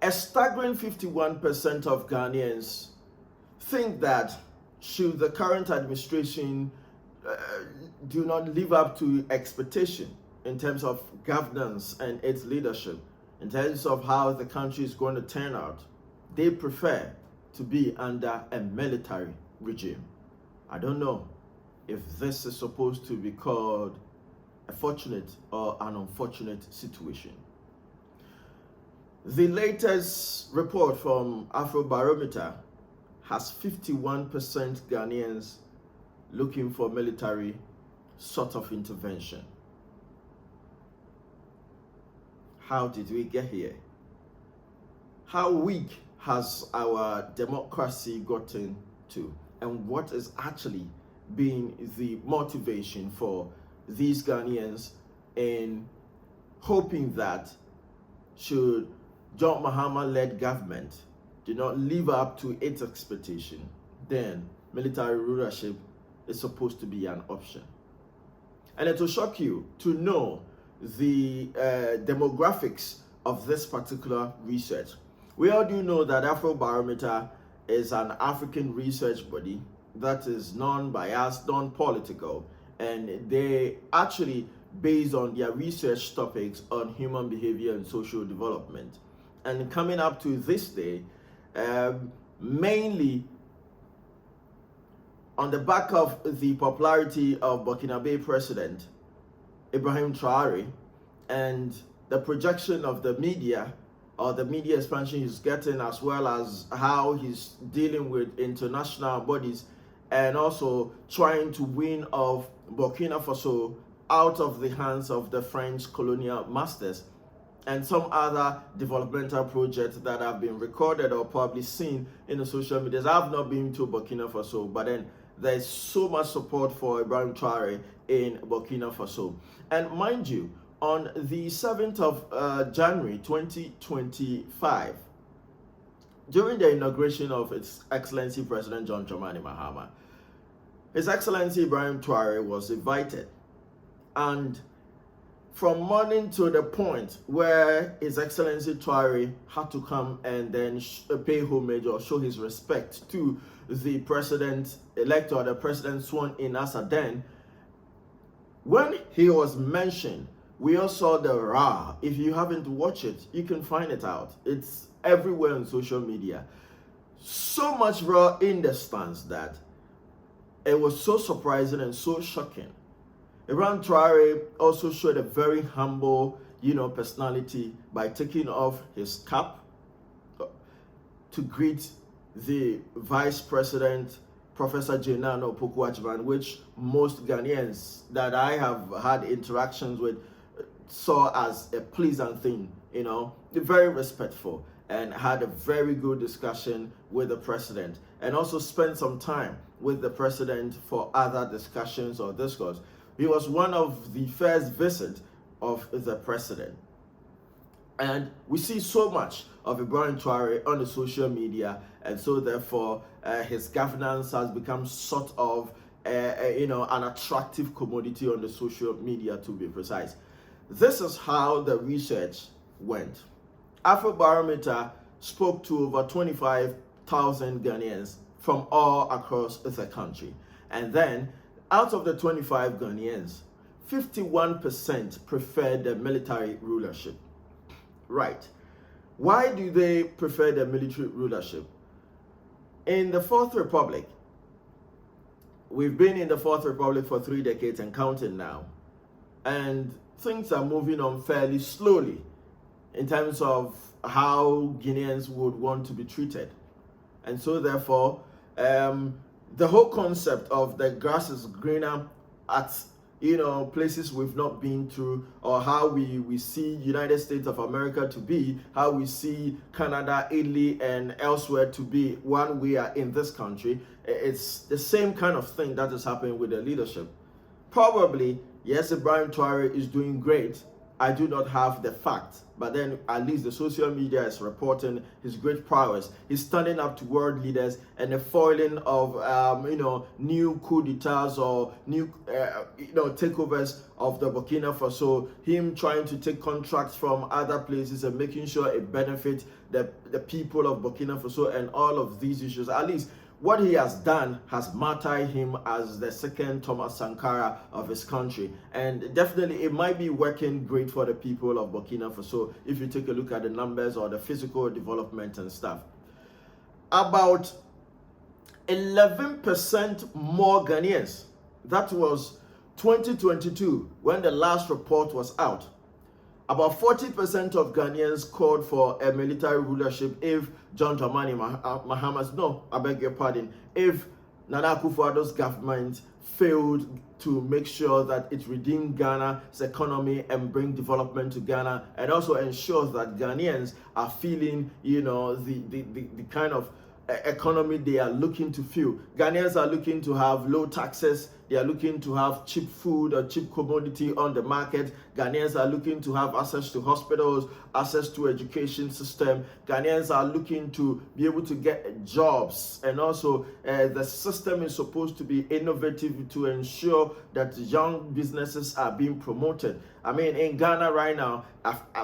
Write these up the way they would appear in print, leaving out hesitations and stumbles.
A staggering 51% of Ghanaians think that should the current administration do not live up to expectation in terms of governance and its leadership, in terms of how the country is going to turn out, they prefer to be under a military regime. I don't know if this is supposed to be called a fortunate or an unfortunate situation. The latest report from Afrobarometer has 51% Ghanaians looking for military sort of intervention. How did we get here? How weak has our democracy gotten to? And what is actually being the motivation for these Ghanaians in hoping that should John Mahama-led government do not live up to its expectation, then military rulership is supposed to be an option. And it will shock you to know the demographics of this particular research. We all do know that Afrobarometer is an African research body that is non-biased, non-political, and they actually based on their research topics on human behavior and social development. And coming up to this day, mainly on the back of the popularity of Burkinabe President Ibrahim Traore and the projection of the media or the media expansion he's getting, as well as how he's dealing with international bodies and also trying to win of Burkina Faso out of the hands of the French colonial masters, and some other developmental projects that have been recorded or probably seen in the social media. I've not been to Burkina Faso, but then there's so much support for Ibrahim Traore in Burkina Faso. And mind you, on the 7th of January 2025, during the inauguration of His Excellency President John Dramani Mahama, His Excellency Ibrahim Traore was invited. And from morning to the point where His Excellency Traore had to come and then pay homage or show his respect to the president-elect or the president sworn in as a then, when he was mentioned, we all saw the raw. If you haven't watched it, you can find it out. It's everywhere on social media. So much raw in the stance that it was so surprising and so shocking. Ibrahim Traore also showed a very humble, personality by taking off his cap to greet the Vice President, Professor Jenano Pokuachman, which most Ghanaians that I have had interactions with saw as a pleasant thing, very respectful, and had a very good discussion with the president, and also spent some time with the president for other discussions or discourse. He was one of the first visits of the president. And we see so much of Ibrahim Traore on the social media, and so therefore his governance has become sort of an attractive commodity on the social media, to be precise. This is how the research went. Afrobarometer spoke to over 25,000 Ghanaians from all across the country. And then, out of the 25 Ghanaians, 51% preferred the military rulership. Right. Why do they prefer the military rulership? In the Fourth Republic, we've been in the Fourth Republic for 3 decades and counting now, and things are moving on fairly slowly in terms of how Guineans would want to be treated. And so therefore, the whole concept of the grass is greener at places we've not been to, or how we see United States of America to be, how we see Canada, Italy, and elsewhere to be when we are in this country. It's the same kind of thing that is happening with the leadership. Probably, yes, Ibrahim Traore is doing great I do not have the facts, but then at least the social media is reporting his great prowess. He's standing up to world leaders, and the foiling of new coup d'etats or new takeovers of the Burkina Faso. Him trying to take contracts from other places and making sure it benefits the people of Burkina Faso, and all of these issues. At least what he has done has martyred him as the second Thomas Sankara of his country. And definitely it might be working great for the people of Burkina Faso if you take a look at the numbers or the physical development and stuff. About 11% more Ghanaians. That was 2022 when the last report was out. About 40% of Ghanaians called for a military rulership if John Dramani Mahama's, no, I beg your pardon, if Nana Akufo-Addo's government failed to make sure that it redeemed Ghana's economy and bring development to Ghana, and also ensures that Ghanaians are feeling, the kind of economy they are looking to feel. Ghanaians are looking to have low taxes. They are looking to have cheap food or cheap commodity on the market. Ghanaians are looking to have access to hospitals, access to education system. Ghanaians are looking to be able to get jobs, and also the system is supposed to be innovative to ensure that young businesses are being promoted. I mean, in Ghana right now,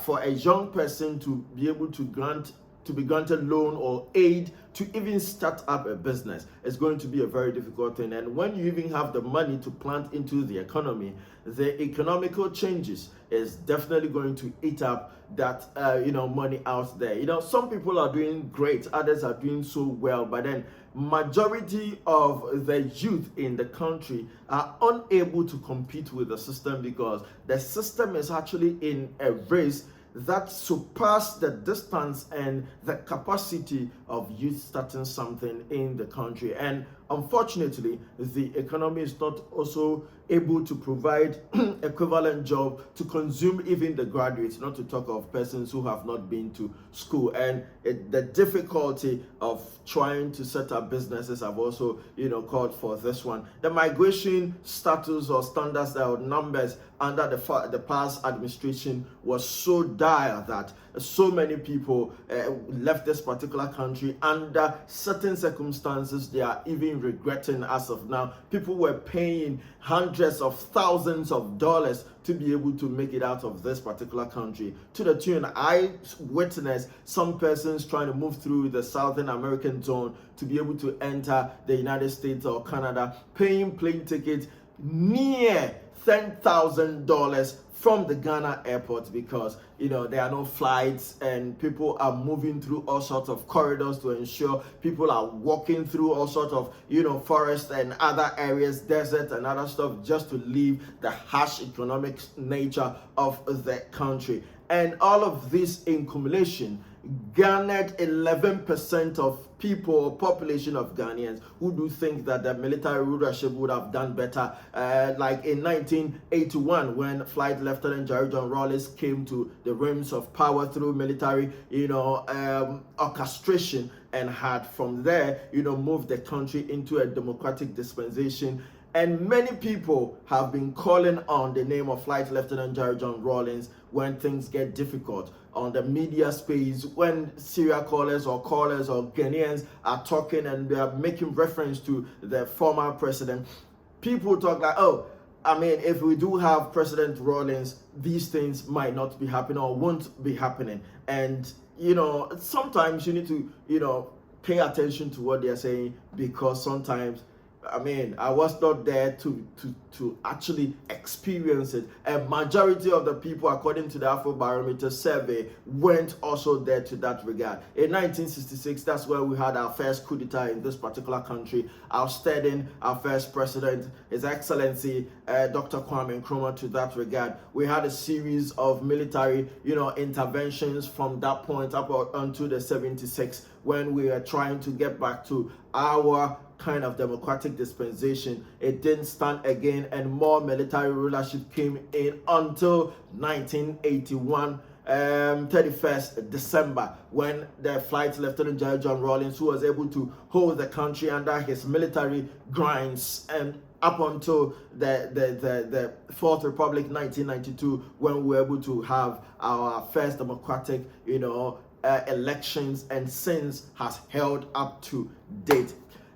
for a young person to be able to be granted loan or aid to even start up a business is going to be a very difficult thing. And when you even have the money to plant into the economy, the economical changes is definitely going to eat up that money out there. Some people are doing great, others are doing so well, but then majority of the youth in the country are unable to compete with the system, because the system is actually in a race that surpass the distance and the capacity of youth starting something in the country. And unfortunately, the economy is not also able to provide equivalent job to consume even the graduates, not to talk of persons who have not been to school. And the difficulty of trying to set up businesses have also called for this one. The migration status or standards or numbers under the past administration was so dire that so many people left this particular country under certain circumstances they are even regretting as of now. People were paying hundreds of thousands of dollars to be able to make it out of this particular country, to the tune I witnessed some persons trying to move through the Southern American zone to be able to enter the United States or Canada, paying plane tickets near $10,000 from the Ghana airport, because there are no flights and people are moving through all sorts of corridors to ensure people are walking through all sorts of forest and other areas, desert and other stuff, just to leave the harsh economic nature of the country. And all of this in accumulation garnered 11% of people or population of Ghanaians who do think that the military rulership would have done better. Like in 1981, when Flight Lieutenant Jerry John Rawlings came to the realms of power through military, orchestration, and had from there, moved the country into a democratic dispensation. And many people have been calling on the name of Flight Lieutenant Jerry John Rawlings when things get difficult on the media space, when serial callers or Ghanaians are talking and they are making reference to the former president. People talk like, oh, I mean, if we do have President Rawlings, these things might not be happening or won't be happening. And, sometimes you need to, pay attention to what they're saying, because sometimes, I mean, I was not there to actually experience it. A majority of the people, according to the Afrobarometer survey, went also there to that regard. In 1966, that's where we had our first coup d'etat in this particular country. Ousting our first president, His Excellency Dr. Kwame Nkrumah, to that regard. We had a series of military, interventions from that point up until the 76, when we were trying to get back to our kind of democratic dispensation. It didn't stand again, and more military rulership came in until 1981, 31st December, when the Flight Lieutenant General John Rawlings, who was able to hold the country under his military grinds and up until the Fourth Republic, 1992, when we were able to have our first democratic, elections, and since has held up to date.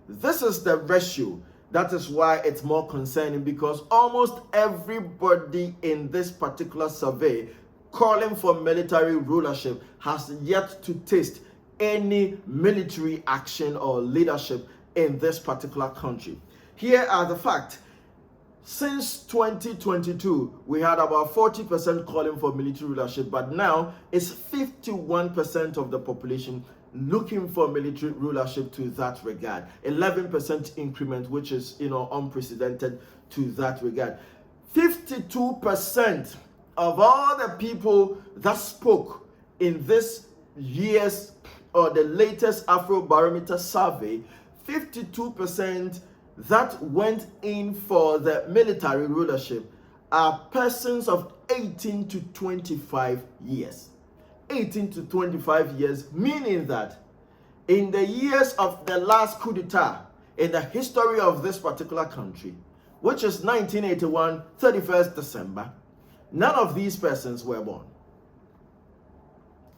This is the ratio. That is why it's more concerning, because almost everybody in this particular survey calling for military rulership has yet to taste any military action or leadership in this particular country. Here are the facts. Since 2022, we had about 40% calling for military rulership, but now it's 51% of the population looking for military rulership to that regard. 11% increment, which is unprecedented to that regard. 52% of all the people that spoke in this year's or the latest Afrobarometer survey, 52% that went in for the military rulership are persons of 18 to 25 years. 18 to 25 years, meaning that in the years of the last coup d'etat in the history of this particular country, which is 1981, 31st December, none of these persons were born.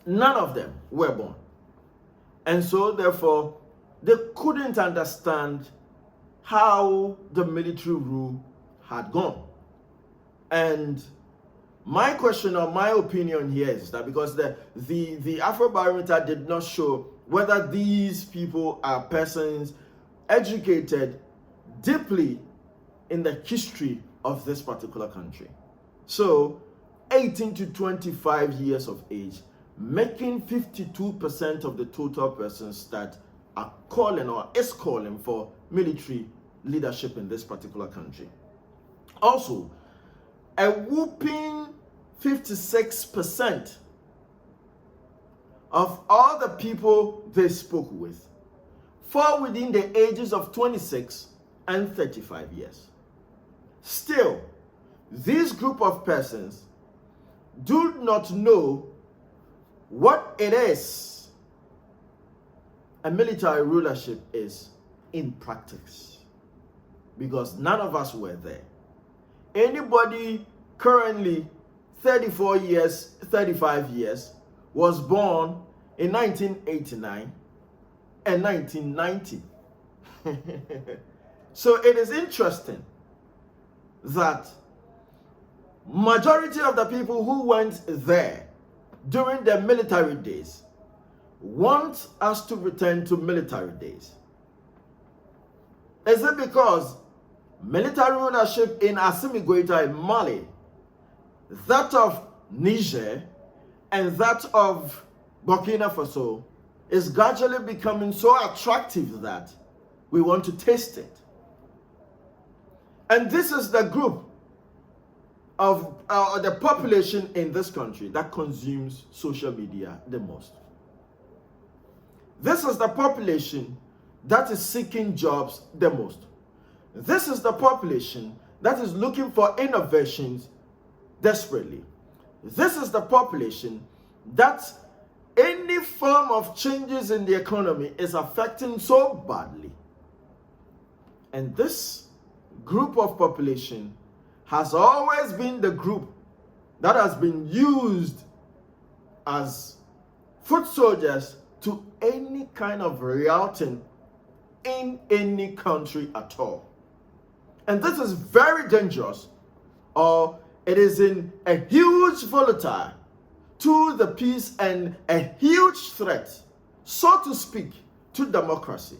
None of them were born. And so, therefore, they couldn't understand how the military rule had gone. And my question or my opinion here is that because the Afrobarometer did not show whether these people are persons educated deeply in the history of this particular country. So 18 to 25 years of age, making 52% of the total persons that are calling or is calling for military leadership in this particular country. Also, a whooping 56% of all the people they spoke with fall within the ages of 26 and 35 years. Still, this group of persons do not know what it is a military rulership is in practice, because none of us were there. Anybody currently 34 years, 35 years was born in 1989 and 1990. So it is interesting that majority of the people who went there during the military days want us to return to military days. Is it because military rulership in Assimi Goita in Mali, that of Niger, and that of Burkina Faso is gradually becoming so attractive that we want to taste it? And this is the group of the population in this country that consumes social media the most. This is the population that is seeking jobs the most. This is the population that is looking for innovations desperately. This is the population that any form of changes in the economy is affecting so badly. And this group of population has always been the group that has been used as foot soldiers to any kind of routing in any country at all. And this is very dangerous, or it is in a huge volatile to the peace and a huge threat, so to speak, to democracy.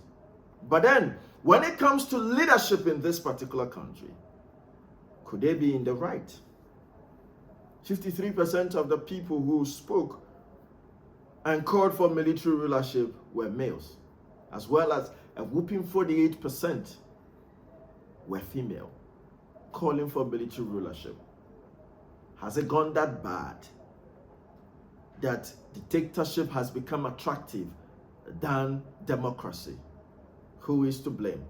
But then, when it comes to leadership in this particular country, could they be in the right? 53% of the people who spoke and called for military rulership were males, as well as a whooping 48% were female, calling for military rulership. Has it gone that bad that dictatorship has become attractive than democracy? Who is to blame?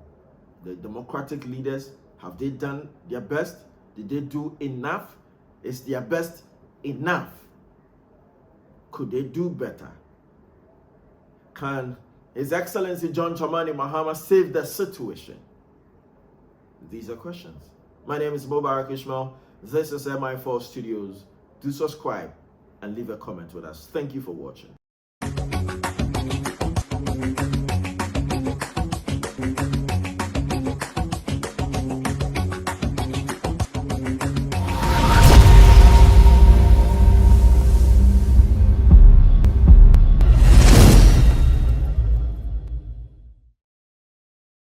The democratic leaders, have they done their best? Did they do enough? Is their best enough? Could they do better? Can His Excellency John Dramani Mahama save the situation? These are questions. My name is Mubarak Ishmael. This is MI4 Studios. Do subscribe and leave a comment with us. Thank you for watching.